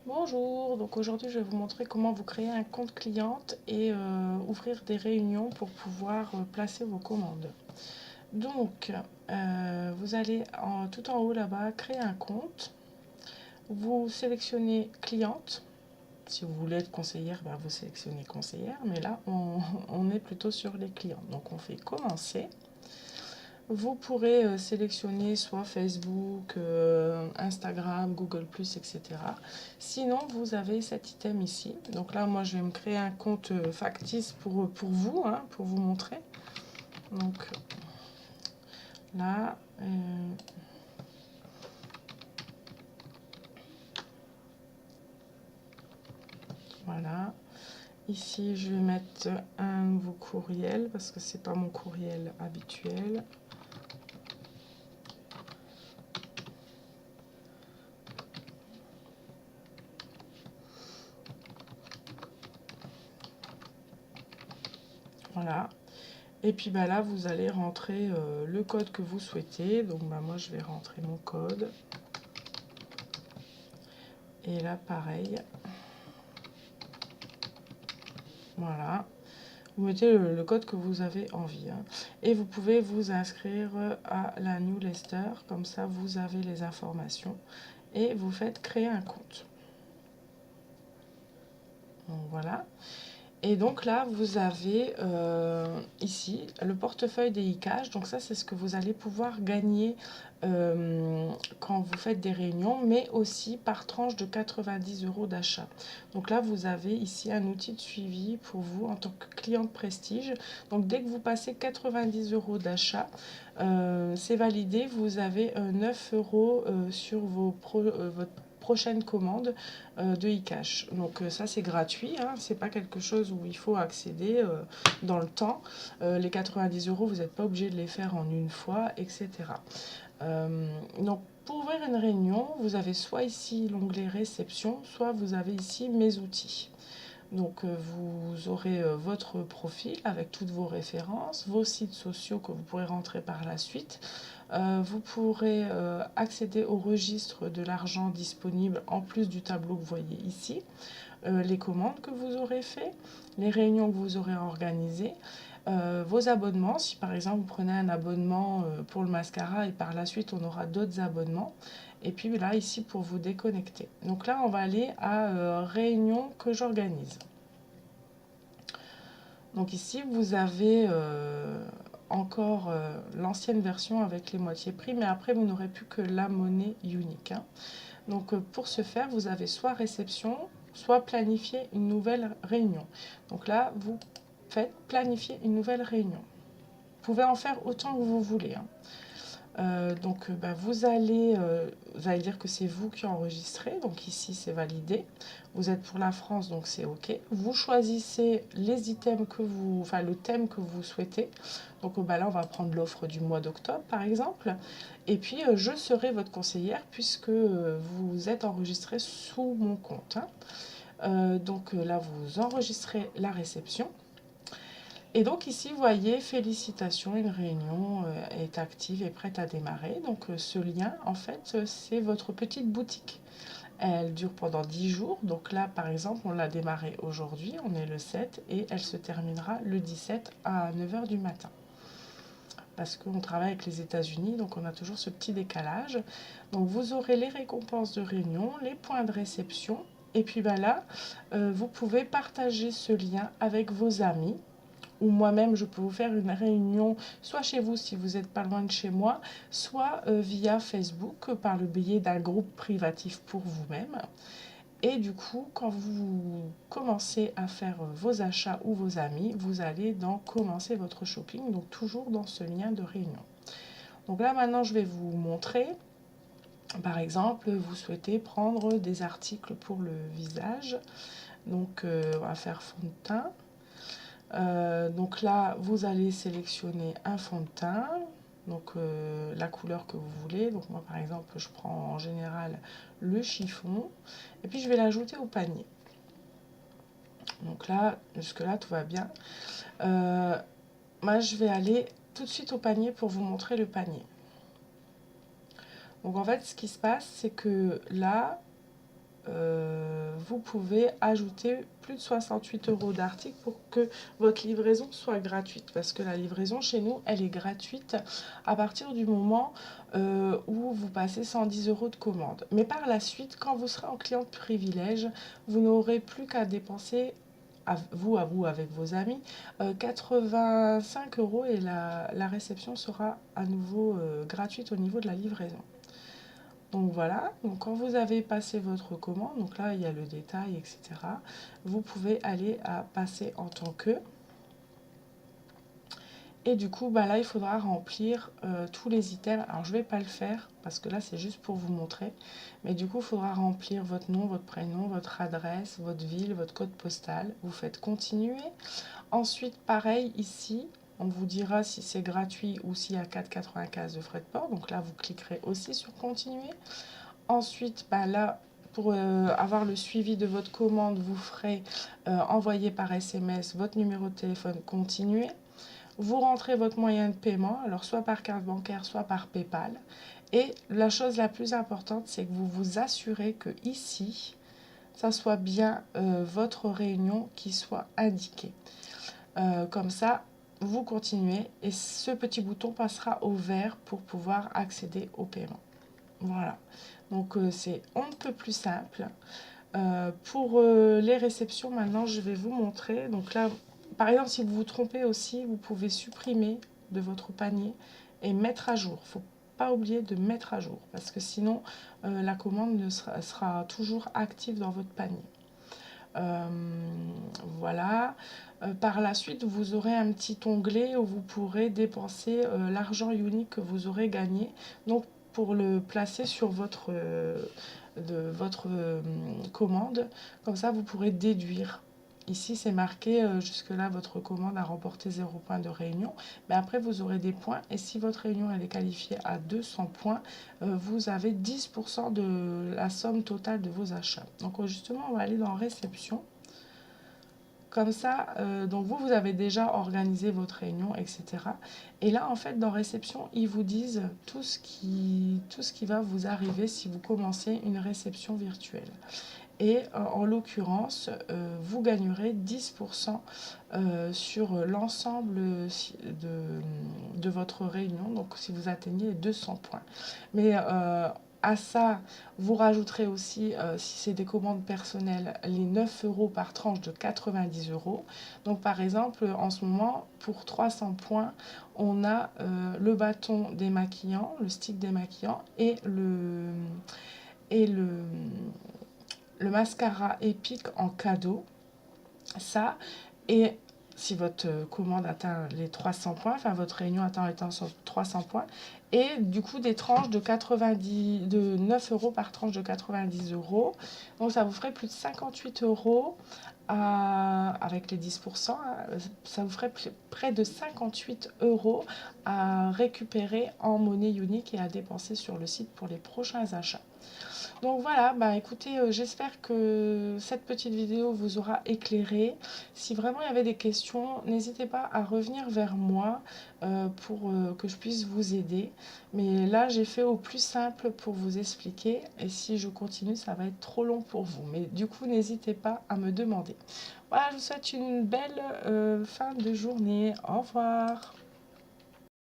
Bonjour, donc aujourd'hui je vais vous montrer comment vous créer un compte cliente et ouvrir des réunions pour pouvoir placer vos commandes. Donc vous allez tout en haut là-bas créer un compte, vous sélectionnez cliente, si vous voulez être conseillère, ben, vous sélectionnez conseillère, mais là on est plutôt sur les clients. Donc on fait commencer. Vous pourrez sélectionner soit Facebook, Instagram, Google+, etc. Sinon, vous avez cet item ici. Donc là, moi, je vais me créer un compte factice pour vous, hein, pour vous montrer. Donc là, voilà. Ici, je vais mettre un nouveau courriel parce que c'est pas mon courriel habituel. Voilà. Et puis bah là, vous allez rentrer le code que vous souhaitez. Donc bah, moi, je vais rentrer mon code. Et là, pareil. Voilà. Vous mettez le code que vous avez envie. Hein. Et vous pouvez vous inscrire à la newsletter. Comme ça, vous avez les informations. Et vous faites créer un compte. Donc voilà. Et donc là, vous avez ici le portefeuille des e-cash. Donc ça, c'est ce que vous allez pouvoir gagner quand vous faites des réunions, mais aussi par tranche de 90 € d'achat. Donc là, vous avez ici un outil de suivi pour vous en tant que client de prestige. Donc dès que vous passez 90 € d'achat, c'est validé. Vous avez 9 € sur votre prochaine commande de e-cash. Donc ça c'est gratuit, hein, c'est pas quelque chose où il faut accéder dans le temps. Les 90 €, vous n'êtes pas obligé de les faire en une fois, etc. Donc pour ouvrir une réunion, vous avez soit ici l'onglet réception, soit vous avez ici mes outils. Donc vous aurez votre profil avec toutes vos références, vos sites sociaux que vous pourrez rentrer par la suite. Vous pourrez accéder au registre de l'argent disponible en plus du tableau que vous voyez ici, les commandes que vous aurez fait, les réunions que vous aurez organisées, vos abonnements, si par exemple vous prenez un abonnement pour le mascara et par la suite on aura d'autres abonnements. Et puis là, ici, pour vous déconnecter. Donc là, on va aller à réunion que j'organise. Donc ici, vous avez encore l'ancienne version avec les moitiés prix, mais après, vous n'aurez plus que la monnaie unique. Hein. Donc pour ce faire, vous avez soit réception, soit planifier une nouvelle réunion. Donc là, vous faites planifier une nouvelle réunion. Vous pouvez en faire autant que vous voulez. Hein. Donc vous allez dire que c'est vous qui enregistrez, donc ici c'est validé. Vous êtes pour la France, donc c'est OK. Vous choisissez les items que vous, enfin le thème que vous souhaitez. Donc là on va prendre l'offre du mois d'octobre par exemple. Et puis je serai votre conseillère puisque vous êtes enregistré sous mon compte. Hein. Donc là vous enregistrez la réception. Et donc ici, vous voyez, félicitations, une réunion est active et prête à démarrer. Donc ce lien, en fait, c'est votre petite boutique. Elle dure pendant 10 jours. Donc là, par exemple, on l'a démarrée aujourd'hui, on est le 7, et elle se terminera le 17 à 9 h du matin. Parce qu'on travaille avec les États-Unis, donc on a toujours ce petit décalage. Donc vous aurez les récompenses de réunion, les points de réception. Et puis là, vous pouvez partager ce lien avec vos amis. Ou moi-même, je peux vous faire une réunion, soit chez vous si vous n'êtes pas loin de chez moi, soit via Facebook par le biais d'un groupe privatif pour vous-même. Et du coup, quand vous commencez à faire vos achats ou vos amis, vous allez dans commencer votre shopping, donc toujours dans ce lien de réunion. Donc là, maintenant, je vais vous montrer. Par exemple, vous souhaitez prendre des articles pour le visage. Donc, on va faire fond de teint. Donc là, vous allez sélectionner un fond de teint, donc la couleur que vous voulez. Donc moi, par exemple, je prends en général le chiffon, et puis je vais l'ajouter au panier. Donc là, jusque-là, tout va bien. Moi, je vais aller tout de suite au panier pour vous montrer le panier. Donc en fait, ce qui se passe, c'est que là, vous pouvez ajouter plus de 68 € d'articles pour que votre livraison soit gratuite. Parce que la livraison chez nous, elle est gratuite à partir du moment où vous passez 110 € de commande. Mais par la suite, quand vous serez en client privilège, vous n'aurez plus qu'à dépenser à vous avec vos amis 85 € et la réception sera à nouveau gratuite au niveau de la livraison. Donc voilà, donc quand vous avez passé votre commande, donc là il y a le détail, etc. Vous pouvez aller à passer en tant que. Et du coup, bah là, il faudra remplir tous les items. Alors, je ne vais pas le faire parce que là, c'est juste pour vous montrer. Mais du coup, il faudra remplir votre nom, votre prénom, votre adresse, votre ville, votre code postal. Vous faites continuer. Ensuite, pareil, ici, on vous dira si c'est gratuit ou s'il y a 4,95 de frais de port. Donc là, vous cliquerez aussi sur continuer. Ensuite, bah là, pour avoir le suivi de votre commande, vous ferez envoyer par SMS votre numéro de téléphone continuer. Vous rentrez votre moyen de paiement, alors soit par carte bancaire, soit par PayPal. Et la chose la plus importante, c'est que vous vous assurez que ici, ça soit bien votre réunion qui soit indiquée. Comme ça, vous continuez et ce petit bouton passera au vert pour pouvoir accéder au paiement. Voilà, donc c'est on ne peut plus simple. Pour les réceptions, maintenant, je vais vous montrer. Donc là, par exemple, si vous vous trompez aussi, vous pouvez supprimer de votre panier et mettre à jour. Il ne faut pas oublier de mettre à jour parce que sinon, la commande sera toujours active dans votre panier. Voilà. Par la suite, vous aurez un petit onglet où vous pourrez dépenser l'argent unique que vous aurez gagné. Donc, pour le placer sur votre commande. Comme ça, vous pourrez déduire. Ici, c'est marqué jusque-là, votre commande a remporté 0 point de réunion. Mais après, vous aurez des points. Et si votre réunion elle est qualifiée à 200 points, vous avez 10% de la somme totale de vos achats. Donc, justement, on va aller dans réception. Comme ça, donc vous avez déjà organisé votre réunion, etc. Et là, en fait, dans réception, ils vous disent tout ce qui va vous arriver si vous commencez une réception virtuelle. Et en l'occurrence, vous gagnerez 10% sur l'ensemble de votre réunion, donc si vous atteignez les 200 points. Mais à ça, vous rajouterez aussi, si c'est des commandes personnelles, les 9 € par tranche de 90 €. Donc par exemple, en ce moment, pour 300 points, on a le bâton démaquillant, le stick démaquillant et le mascara épique en cadeau. Ça, et si votre commande atteint les 300 points, enfin votre réunion atteint les 300 points, et du coup des tranches de 9 € par tranche de 90 €. Donc ça vous ferait plus de 58 € avec les 10%, ça vous ferait près de 58 € à récupérer en monnaie unique et à dépenser sur le site pour les prochains achats. Donc voilà, bah écoutez, j'espère que cette petite vidéo vous aura éclairé. Si vraiment il y avait des questions, n'hésitez pas à revenir vers moi pour que je puisse vous aider. Mais là, j'ai fait au plus simple pour vous expliquer. Et si je continue, ça va être trop long pour vous. Mais du coup, n'hésitez pas à me demander. Voilà, je vous souhaite une belle fin de journée. Au revoir.